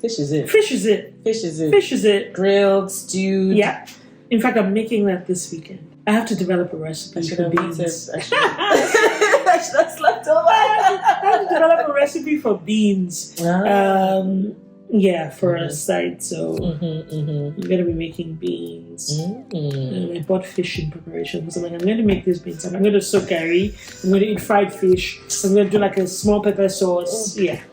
Fish is it. Fish is it. Fish is it. Fish is it. Grilled, stewed. Yeah. In fact, I'm making that this weekend. I have to develop a recipe for beans. I should have slept over. I have to develop a recipe for beans. For a site. So I'm going to be making beans. And I bought fish in preparation because I'm like, I'm going to make these beans. I'm going to soak curry. I'm going to eat fried fish. I'm going to do like a small pepper sauce. Yeah.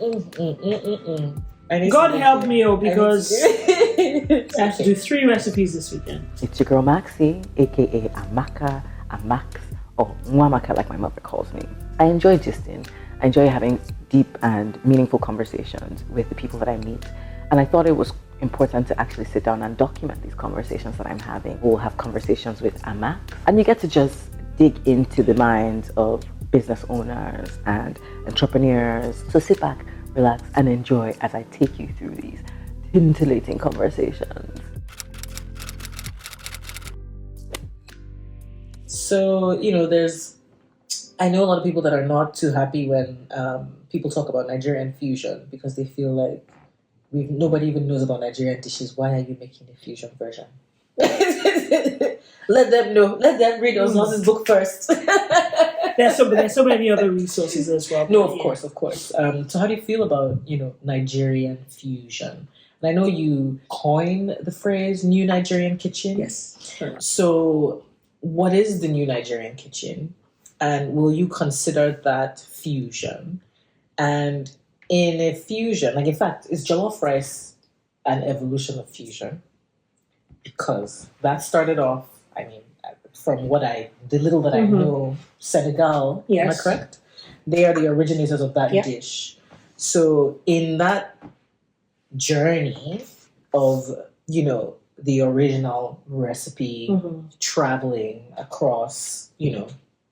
God help me, because I have to do 3 recipes this weekend. It's your girl Maxie, aka Amaka, Amax, or Amaka like my mother calls me. I enjoy gisting. I enjoy having deep and meaningful conversations with the people that I meet. And I thought it was important to actually sit down and document these conversations that I'm having. We'll have conversations with Amax, and you get to just dig into the minds of business owners and entrepreneurs. So sit back, relax, and enjoy as I take you through these scintillating conversations. So, I know a lot of people that are not too happy when people talk about Nigerian fusion, because they feel like nobody even knows about Nigerian dishes. Why are you making a fusion version? Let them know. Let them read OZOZ'S book first. There's so many other resources as well. No, of course. So how do you feel about, Nigerian fusion? And I know you coined the phrase New Nigerian Kitchen. Yes. Sure. So what is the New Nigerian Kitchen? And will you consider that fusion? And in a fusion, in fact, is jollof rice an evolution of fusion? Because that started off, from the little that I know, Senegal, yes. Am I correct? They are the originators of that dish. So in that journey of, the original recipe traveling across,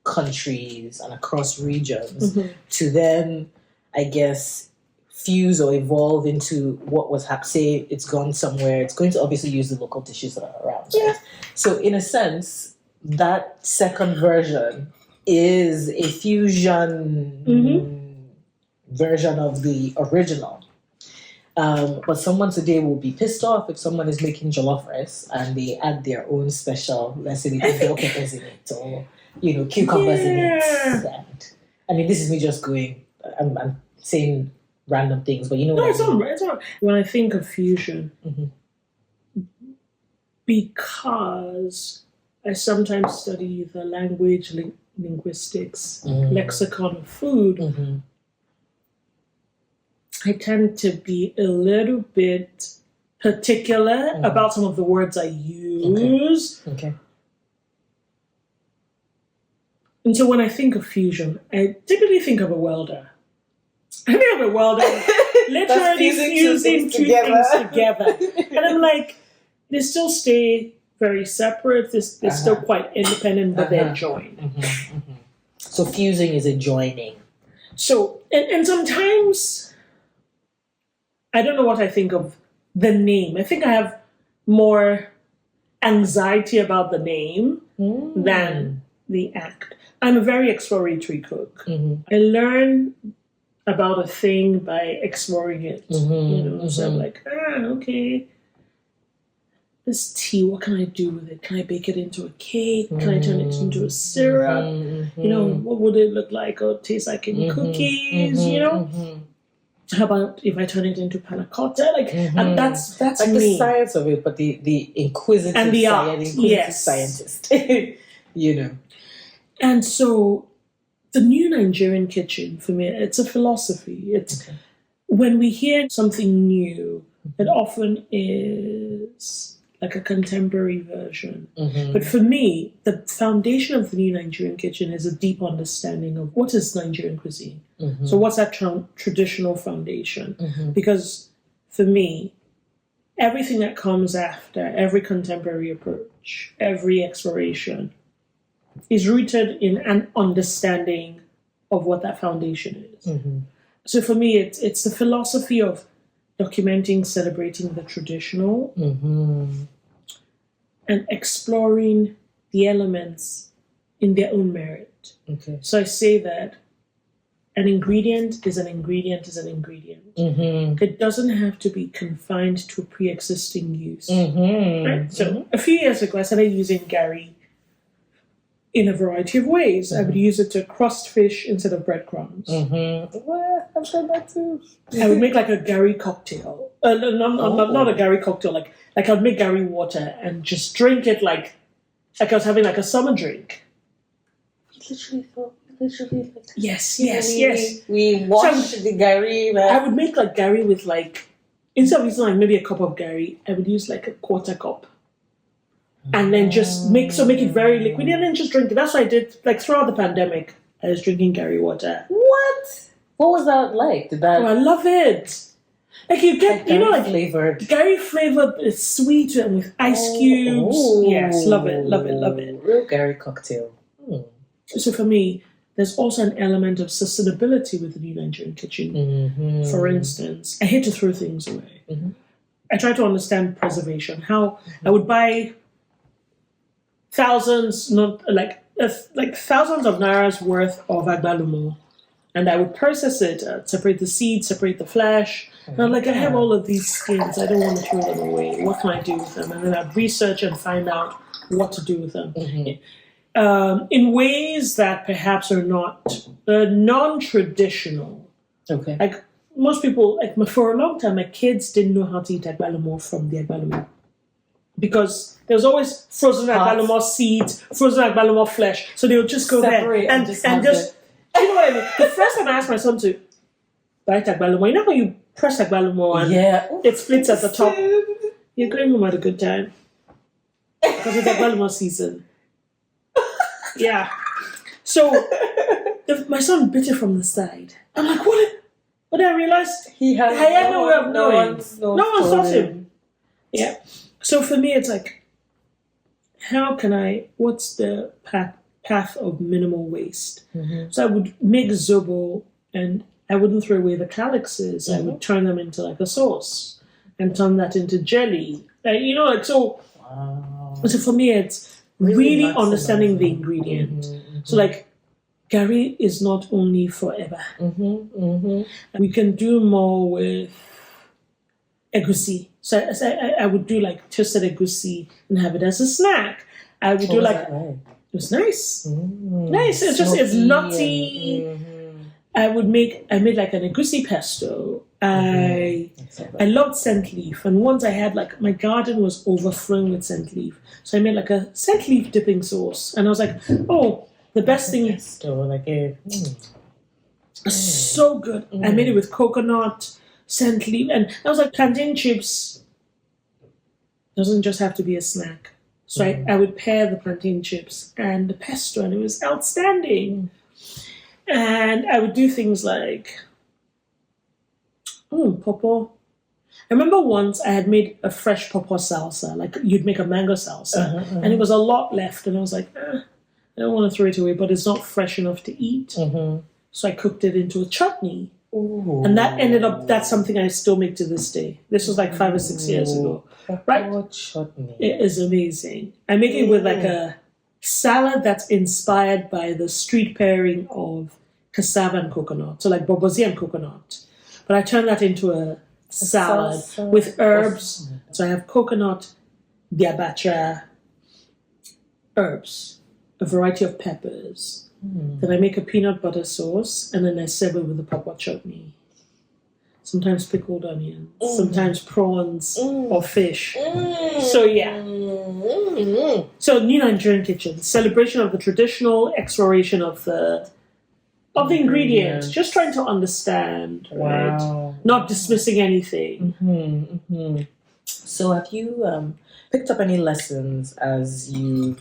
countries and across regions to then, I guess, fuse or evolve into what was say it's gone somewhere. It's going to obviously use the local dishes that are around. Yeah. Right? So in a sense, that second version is a fusion version of the original. But someone today will be pissed off if someone is making jollof rice and they add their own special, let's say they put bell peppers in it or cucumbers in it. And, this is me just going, I'm saying random things, but it's all right. When I think of fusion, because I sometimes study the language, linguistics, lexicon of food, I tend to be a little bit particular about some of the words I use. Okay. And so when I think of fusion, I typically think of a welder. I think of a welder literally fusing two things together. And I'm like, they still stay very separate. They're still quite independent, but they're joined. So fusing is a joining. So, and sometimes, I don't know what I think of the name. I think I have more anxiety about the name than the act. I'm a very exploratory cook. I learn about a thing by exploring it. So I'm like, okay, this tea, what can I do with it? Can I bake it into a cake? Can I turn it into a syrup? What would it look like or taste like in cookies? How about if I turn it into panna cotta? And that's like me. The science of it, but the inquisitive and the art, scientist. And so the New Nigerian Kitchen, for me, it's a philosophy. It's when we hear something new, it often is like a contemporary version. But for me, the foundation of the New Nigerian Kitchen is a deep understanding of what is Nigerian cuisine. So what's that traditional foundation? Because for me, everything that comes after, every contemporary approach, every exploration, is rooted in an understanding of what that foundation is. So for me, it's the philosophy of documenting, celebrating the traditional, and exploring the elements in their own merit. So I say that an ingredient is an ingredient is an ingredient. Mm-hmm. It doesn't have to be confined to a pre-existing use. Mm-hmm. Right? So a few years ago, I started using Gary in a variety of ways. I would use it to crust fish instead of breadcrumbs. Well, I've done that too. I would make like a Gary cocktail. Not a Gary cocktail. Like I'd make Gary water and just drink it like I was having like a summer drink. Literally. Yes. We washed the Gary. I would make like Gary with like, instead of using like maybe a cup of Gary, I would use like a quarter cup. And then just make it very liquid and then just drink it. That's what I did like throughout the pandemic. I was drinking Gary water. What? What was that like? Did that? Oh, I love it. Like you get, like Gary flavored. Gary flavored, it's sweet and with ice cubes. Yes, love it. Real Gary cocktail. So for me, there's also an element of sustainability with the new Nigerian kitchen. For instance, I hate to throw things away. I try to understand preservation. How I would buy thousands, not like thousands of nairas worth of agbalumo, and I would process it, separate the seeds, separate the flesh. And I'm like, I have all of these skins. I don't want to throw them away. What can I do with them? And then I'd research and find out what to do with them. In ways that perhaps are not non-traditional. Okay. Like most people, like for a long time, my kids didn't know how to eat agbalumo from the agbalumo. Because there's always frozen agbalumo seeds, frozen agbalumo flesh. So they would just go separate there and just you know what I mean? The first time I asked my son to bite agbalumo, you know when you press agbalumo and it splits at the top? You're going home at a good time. Because it's agbalumo season. Yeah. So my son bit it from the side. I'm like, what? But I realized he had no way of knowing. No one taught him. Yeah. So for me, it's like, what's the path of minimal waste? So I would make zobo and I wouldn't throw away the calyxes. I would turn them into like a sauce and turn that into jelly. So. Wow. So for me, it's really understanding the ingredient. So like, Gary is not only forever. We can do more with egusi. So I would do like toasted egusi and have it as a snack. I would do like, it was nice. Nice. It's nutty. I made like an egusi pesto. I loved scent leaf. And once I had like, my garden was overflowing with scent leaf. So I made like a scent leaf dipping sauce. And I was like, oh, the best thing is so good. I made it with coconut, scent leaf, and I was like, plantain chips doesn't just have to be a snack. So I would pair the plantain chips and the pesto, and it was outstanding. And I would do things like, pawpaw. I remember once I had made a fresh pawpaw salsa, like you'd make a mango salsa, and it was a lot left, and I was like, I don't want to throw it away, but it's not fresh enough to eat. So I cooked it into a chutney. Ooh. And that's something I still make to this day. This was like 5 or 6 years ago. Right? Chutney. It is amazing. I make it with like a salad that's inspired by the street pairing of cassava and coconut. So like bobozi and coconut. But I turn that into a salad with herbs. So I have coconut, diabacha, herbs, a variety of peppers. Then I make a peanut butter sauce, and then I serve it with a pawpaw chutney. Sometimes pickled onions, sometimes prawns or fish. So yeah. So New Nigerian Kitchen, celebration of the traditional, exploration of the ingredients, just trying to understand, right? Not dismissing anything. So have you picked up any lessons as you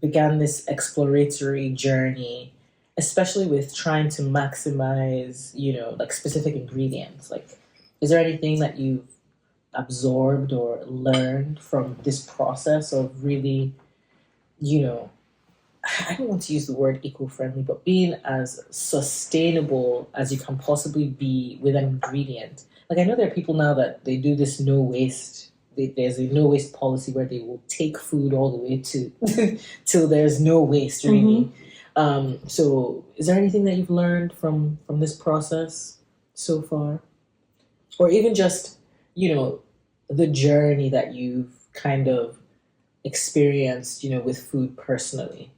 began this exploratory journey, especially with trying to maximize, like specific ingredients? Like, is there anything that you've absorbed or learned from this process of really, I don't want to use the word eco-friendly, but being as sustainable as you can possibly be with an ingredient? Like, I know there are people now that they do this no waste. There's a no waste policy where they will take food all the way to till there's no waste, really. So is there anything that you've learned from this process so far? Or even just, the journey that you've kind of experienced, with food personally?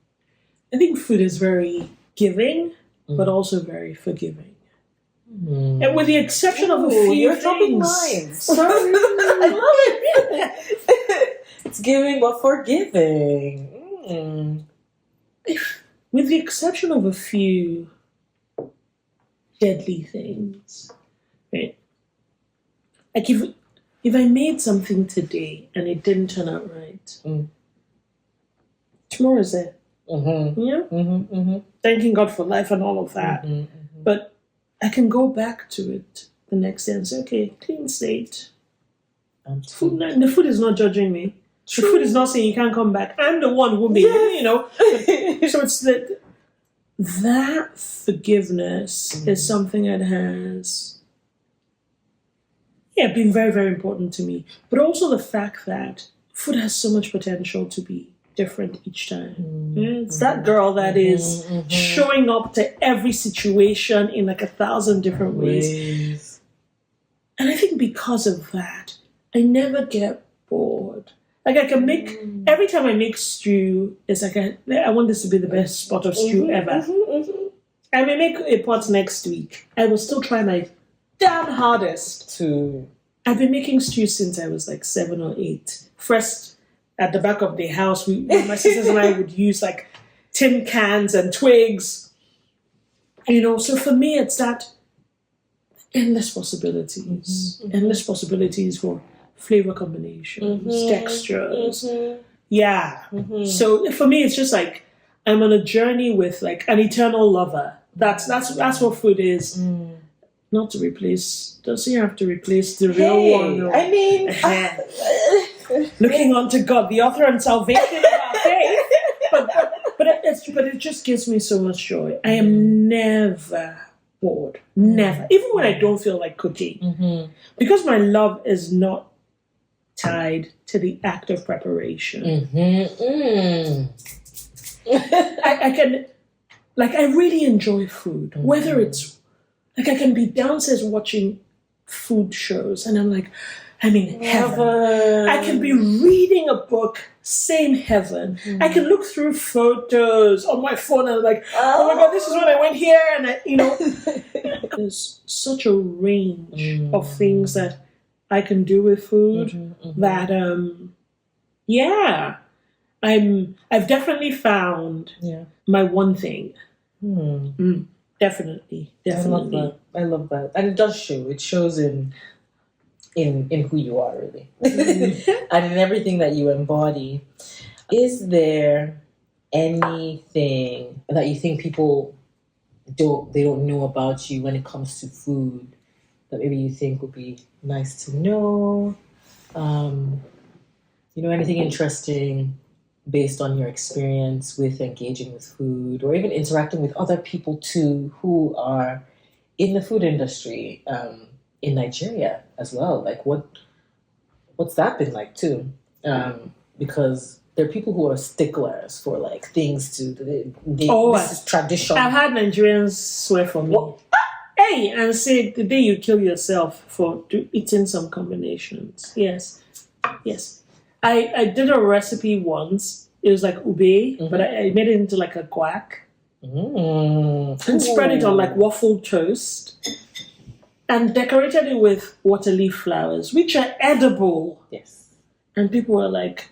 I think food is very giving, but also very forgiving. And with the exception of a few you're dropping things. lines. Sorry. I love it. It's giving but forgiving. With the exception of a few deadly things, right? Like if I made something today and it didn't turn out right, tomorrow is it. Thanking God for life and all of that. But I can go back to it the next day and say, okay, clean slate. The food is not judging me. The food is not saying you can't come back. I'm the one who made it, So it's that forgiveness is something that has been very, very important to me. But also the fact that food has so much potential to be different each time. It's that girl that is showing up to every situation in like 1,000 different ways. And I think because of that, I never get bored. Like I can make, every time I make stew, it's like I want this to be the best pot of stew ever. I may make a pot next week. I will still try my damn hardest to. I've been making stew since I was like 7 or 8. First, at the back of the house, my sisters and I would use like tin cans and twigs. So for me, it's that endless possibilities. Endless possibilities for flavor combinations, textures. Yeah. So for me, it's just like I'm on a journey with like an eternal lover. That's what food is. Not to replace, doesn't have to replace the real one. No. I mean, looking unto God, the author and salvation of our faith. But it just gives me so much joy. I am never bored. Never. Even when I don't feel like cooking. Because my love is not tied to the act of preparation. I can, I really enjoy food. Whether it's, I can be downstairs watching food shows and I'm like, I'm in heaven. I can be reading a book, same heaven. I can look through photos on my phone and I'm like, oh my God, this is when I went here. And there's such a range of things that I can do with food that, I've definitely found my one thing. Definitely. I love that. And it does show. It shows in who you are, really. And in everything that you embody. Is there anything that you think people don't know about you when it comes to food that maybe you think would be nice to know? Anything interesting based on your experience with engaging with food or even interacting with other people too who are in the food industry in Nigeria as well? Like what's that been like too? Because there are people who are sticklers for like things to this is tradition. I've had Nigerians swear for me. Hey, and say the day you kill yourself for eating some combinations. Yes. I did a recipe once. It was like ube, but I made it into like a guac. And spread it on like waffle toast. And decorated it with water leaf flowers, which are edible. Yes. And people were like,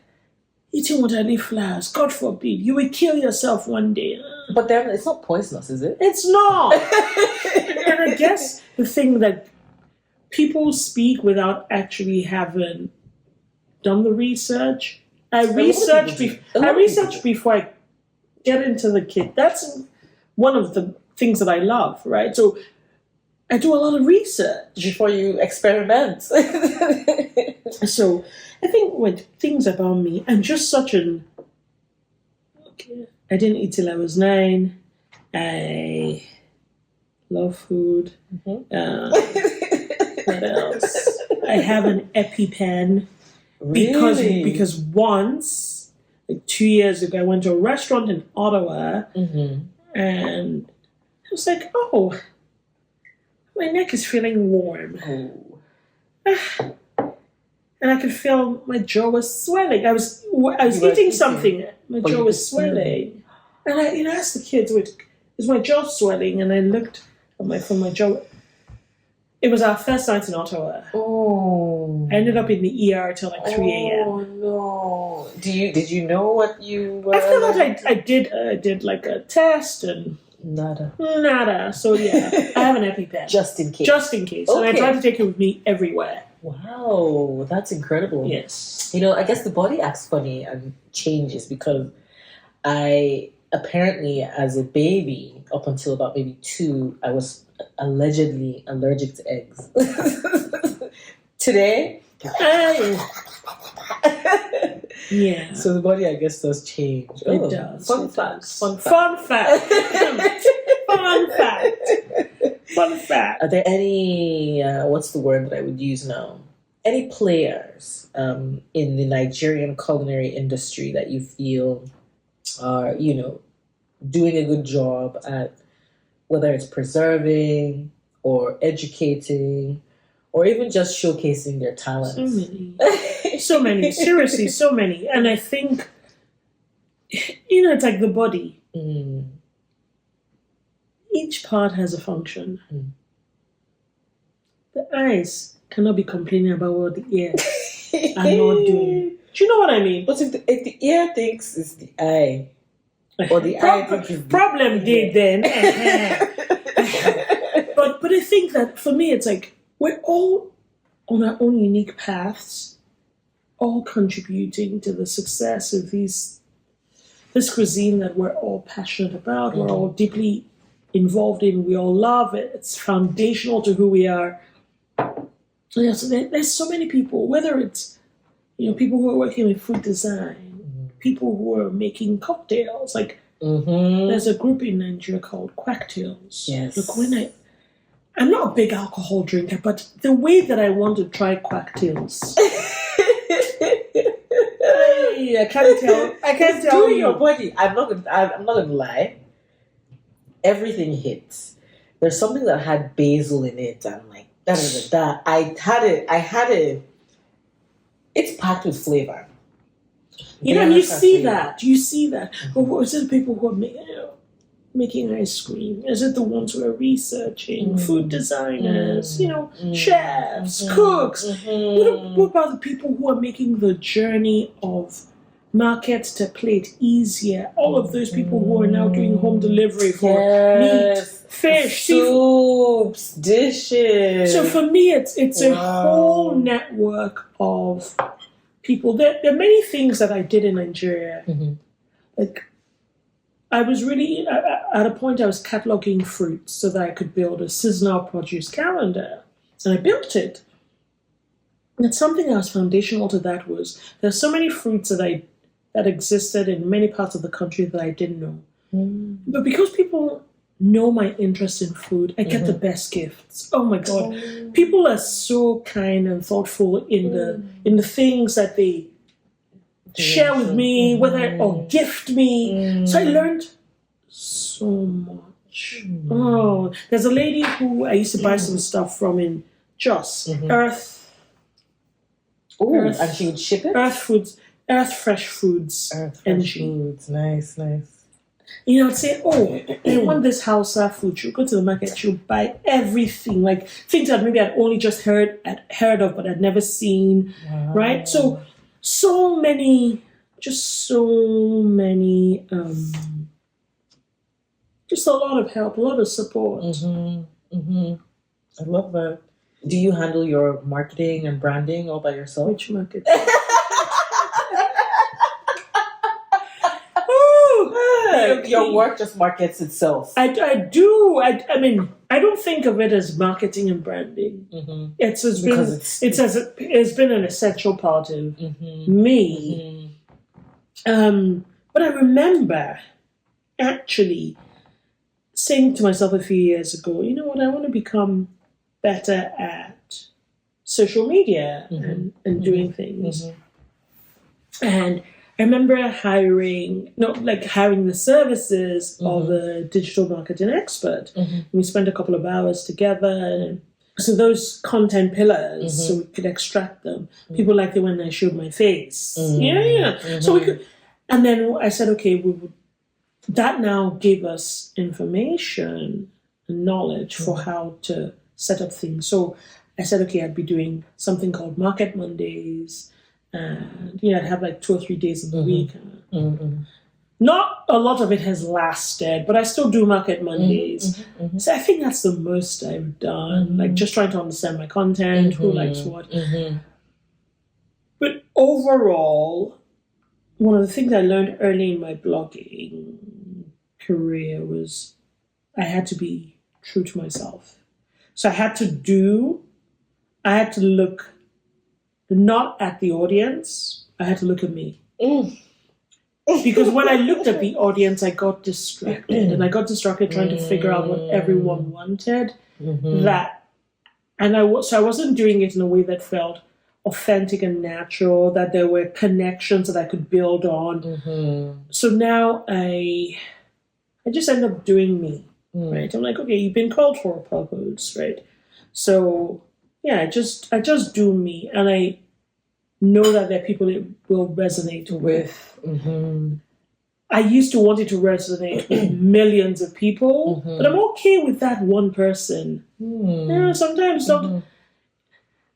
eating water leaf flowers, God forbid, you will kill yourself one day. But then it's not poisonous, is it? It's not. And I guess the thing that people speak without actually having done the research. I research before I get into the kit. That's one of the things that I love, right? So I do a lot of research before you experiment. So I think with things about me, I'm just such an. Okay, I didn't eat till I was 9. I love food. What else? I have an EpiPen. Really? Because once, like 2 years ago, I went to a restaurant in Ottawa And I was like, oh, my neck is feeling warm. Oh. And I could feel my jaw was swelling. I was eating something. My jaw was swelling. And I asked the kids, wait, is my jaw swelling? And I looked from my jaw. It was our first night in Ottawa. Oh. I ended up in the ER till like 3 a.m. Oh no! Did you know what you were? After that, I did like a test and nada. So yeah, I have an EpiPen just in case. And I try to take it with me everywhere. Wow, that's incredible. Yes. I guess the body acts funny and changes because I apparently, as a baby, up until about maybe 2, I was allegedly allergic to eggs. Today, yeah. So the body, I guess, does change. It does. Fun fact. Fun fact. Are there any, what's the word that I would use now? Any players in the Nigerian culinary industry that you feel are, doing a good job at whether it's preserving or educating or even just showcasing their talents? So many. Seriously, so many. And I think, it's like the body. Mm. Each part has a function. The eyes cannot be complaining about what the ears are not doing. Do you know what I mean? But if the ear thinks it's the eye, or the eye thinks it's the problem did then. But I think that for me, it's like we're all on our own unique paths, all contributing to the success of this cuisine that we're all passionate about, we're all deeply involved in, we all love it. It's foundational to who we are. Yeah, so there's so many people, whether it's people who are working in food design, people who are making cocktails. Like there's a group in Nigeria called Quacktails. Yes. Look, I'm not a big alcohol drinker, but the way that I want to try Quacktails, I can't tell doing you. your body. I'm not gonna lie. Everything hits. There's something that had basil in it, and like that. I had it. It's packed with flavor. You see that. Or is it people who are making ice cream? Is it the ones who are researching, food designers, chefs, cooks? What about the people who are making the journey of market to plate easier? All of those people who are now doing home delivery for meat, fish, soups, dishes. So for me, it's a whole network of people. There are many things that I did in Nigeria. Like, I was really, at a point, I was cataloging fruits so that I could build a seasonal produce calendar. And I built it. And something that was foundational to that was there's so many fruits that existed in many parts of the country that I didn't know. But because people know my interest in food, I get the best gifts. Oh my God. People are so kind and thoughtful in the things that they share with me, or gift me. So I learned so much. Oh, there's a lady who I used to buy some stuff from in Jos, Earth, and she would ship it? Earth Fresh Foods. Foods, nice. I'd say, I want this Hausa food. She'll go to the market, she'll buy everything, like things that maybe I'd only just heard of, but I'd never seen, right? So many, just a lot of help, a lot of support. I love that. Do you handle your marketing and branding all by yourself? Which market? Your work just markets itself. I do. I mean, I don't think of it as marketing and branding. It's been an essential part of me. But I remember actually saying to myself a few years ago, you know what, I want to become better at social media and doing things. And I remember hiring the services of a digital marketing expert. We spent a couple of hours together. And so those content pillars, so we could extract them. People liked it when I showed my face. So we could, and then I said, okay, that now gave us information and knowledge for how to set up things. So I said, okay, I'd be doing something called Market Mondays. And I'd have like 2 or 3 days in the week. Not a lot of it has lasted, but I still do Market Mondays. So I think that's the most I've done, like just trying to understand my content, who likes what. But overall, one of the things I learned early in my blogging career was I had to be true to myself. So I had to look not at the audience, I had to look at me. Because when I looked at the audience, I got distracted. And I got distracted trying to figure out what everyone wanted. So I wasn't doing it in a way that felt authentic and natural, that there were connections that I could build on. So now I just end up doing me, right? I'm like, okay, you've been called for a purpose, right? So yeah, I just do me, and I know that there are people it will resonate with. I used to want it to resonate with millions of people, but I'm okay with that one person. Sometimes not.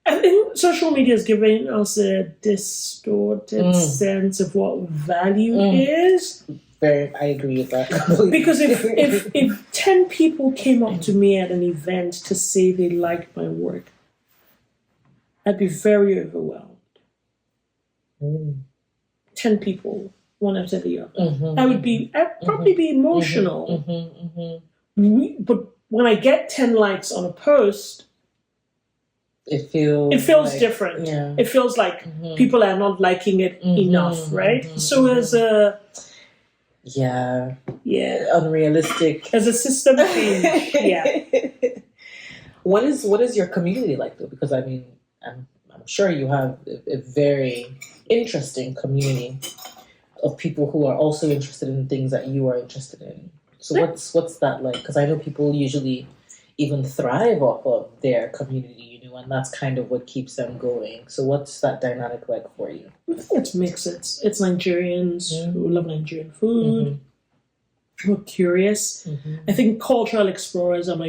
I think social media is giving us a distorted sense of what value is. I agree with that. Because if 10 people came up to me at an event to say they liked my work, I'd be very overwhelmed. 10 people, one after the other. I'd probably be emotional. But when I get 10 likes on a post, it feels like, different. It feels like people are not liking it enough, right? So as a unrealistic as a system change. What is your community like though? Because I mean, I'm sure you have a very interesting community of people who are also interested in things that you are interested in. So what's that like? Because I know people usually even thrive off of their community, and that's kind of what keeps them going. So what's that dynamic like for you? I think it's mixed. It's Nigerians who love Nigerian food, who are curious. I think cultural explorers are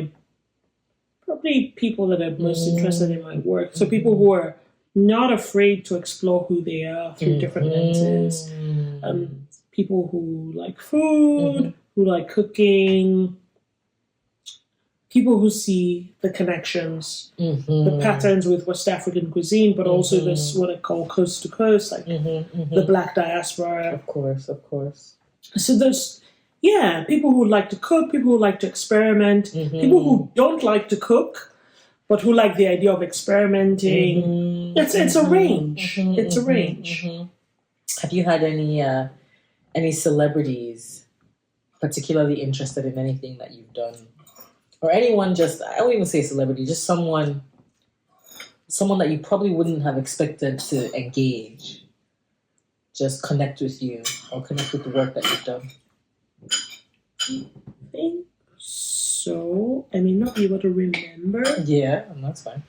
probably people that are most interested in my work. So people who are not afraid to explore who they are through different lenses. People who like food, who like cooking, people who see the connections, the patterns with West African cuisine, but also this what I call coast to coast, like the Black diaspora. Of course. So there's people who like to cook, people who like to experiment, people who don't like to cook, but who like the idea of experimenting. It's a range. It's a range. Have you had any celebrities particularly interested in anything that you've done? Or anyone, I won't even say celebrity, just someone that you probably wouldn't have expected to engage, just connect with you or connect with the work that you've done? I think so. I may not be able to remember. Yeah, and that's fine.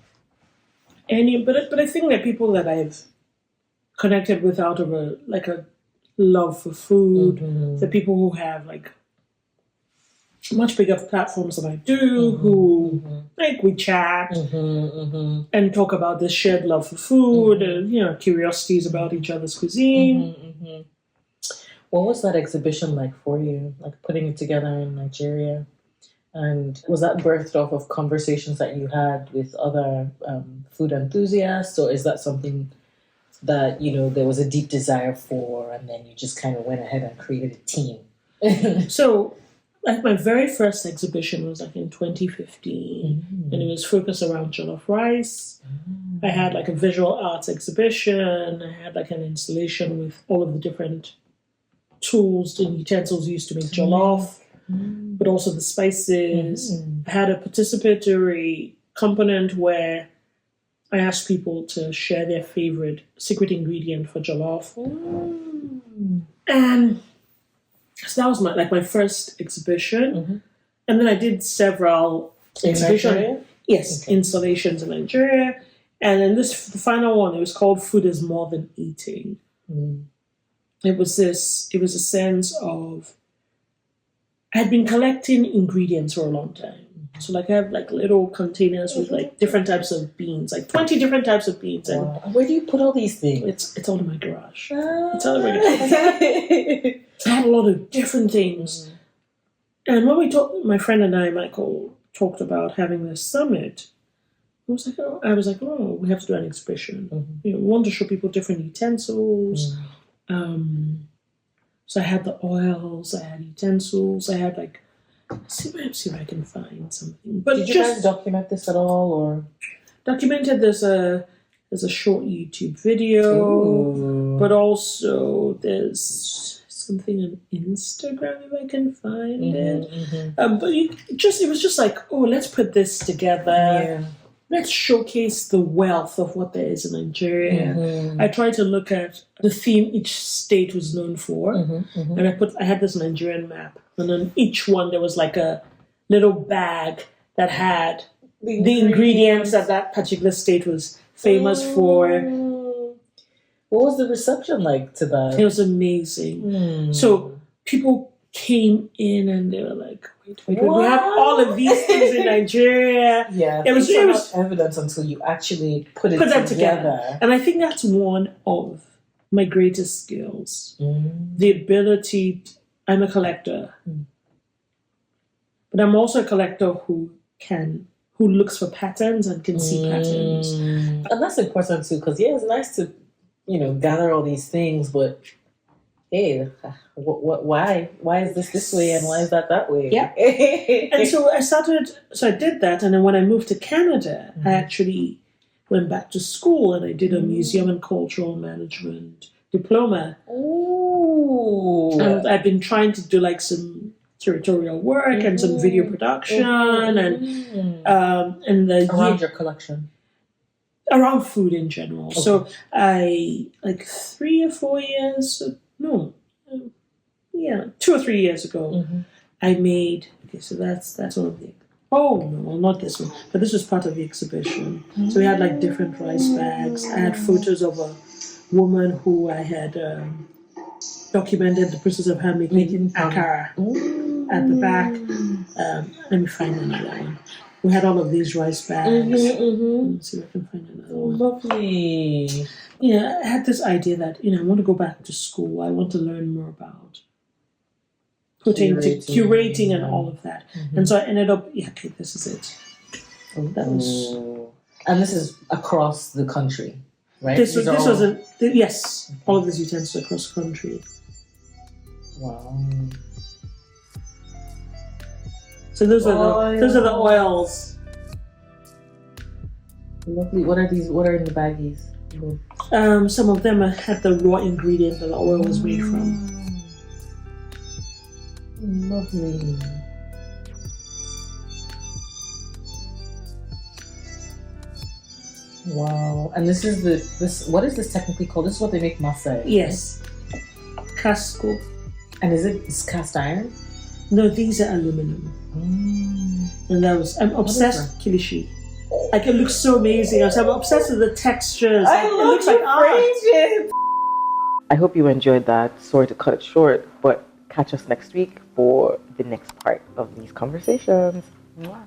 But I think that people that I've connected with out of a love for food, the people who have much bigger platforms than I do, who we chat and talk about this shared love for food and curiosities about each other's cuisine. What was that exhibition like for you, like putting it together in Nigeria? And was that birthed off of conversations that you had with other food enthusiasts, or is that something that there was a deep desire for, and then you just kind of went ahead and created a team? So my very first exhibition was in 2015, and it was focused around jollof rice. I had a visual arts exhibition. I had an installation with all of the different tools and utensils used to make jollof, but also the spices. I had a participatory component where I asked people to share their favorite secret ingredient for jollof. And so that was my first exhibition. And then I did several exhibitions. Yes, installations in Nigeria. And then the final one, it was called Food is More Than Eating. It was a sense of, I had been collecting ingredients for a long time. So like I have like little containers with like different types of beans, like 20 different types of beans. And where do you put all these things? It's all in my garage. It's all in my garage. I had a lot of different things. And when my friend and I, Michael, talked about having this summit, I was like, oh, we have to do an exhibition. We want to show people different utensils. So I had the oils, I had utensils, I had like, see if I can find something. But did you guys document this at all, or? Documented. There's a short YouTube video, but also there's something on Instagram if I can find it. But it was just like, oh, let's put this together. Let's showcase the wealth of what there is in Nigeria. I tried to look at the theme each state was known for, and I had this Nigerian map, and on each one there was like a little bag that had the ingredients that particular state was famous for. What was the reception like to that? It was amazing. So people came in and they were like, wait, we have all of these things in Nigeria. It was not evidence until you actually put them together. And I think that's one of my greatest skills. The ability, I'm a collector, but I'm also a collector who looks for patterns and can see patterns. And that's important too, because it's nice to, gather all these things, but hey, why is this way and why is that way? And so I did that, and then when I moved to Canada, I actually went back to school and I did a museum and cultural management diploma. And I've been trying to do like some curatorial work and some video production and around your collection. Around food in general. So I, like 3 or 4 years, 2 or 3 years ago, I made, so that's one of the, not this one, but this was part of the exhibition. So we had like different rice bags. I had photos of a woman who I had documented the process of her making akara at the back. Let me find another one. We had all of these rice bags. Let's see if I can find another one. Lovely. I had this idea that, I want to go back to school. I want to learn more about curating and all of that. And so I ended up, this is it. And this is across the country, right? Yes, all of these utensils across the country. Wow. So those are the oils. Lovely. What are these? What are in the baggies? Some of them had the raw ingredient that the oil was made from. Lovely. Wow. And this is what is this technically called? This is what they make masa. Yes. Casco. And is it cast iron? No, these are aluminum. And I'm obsessed with kilishi. Like, it looks so amazing. I'm obsessed with the textures. It looks like art. I hope you enjoyed that. Sorry to cut it short, but catch us next week for the next part of these conversations. Mwah.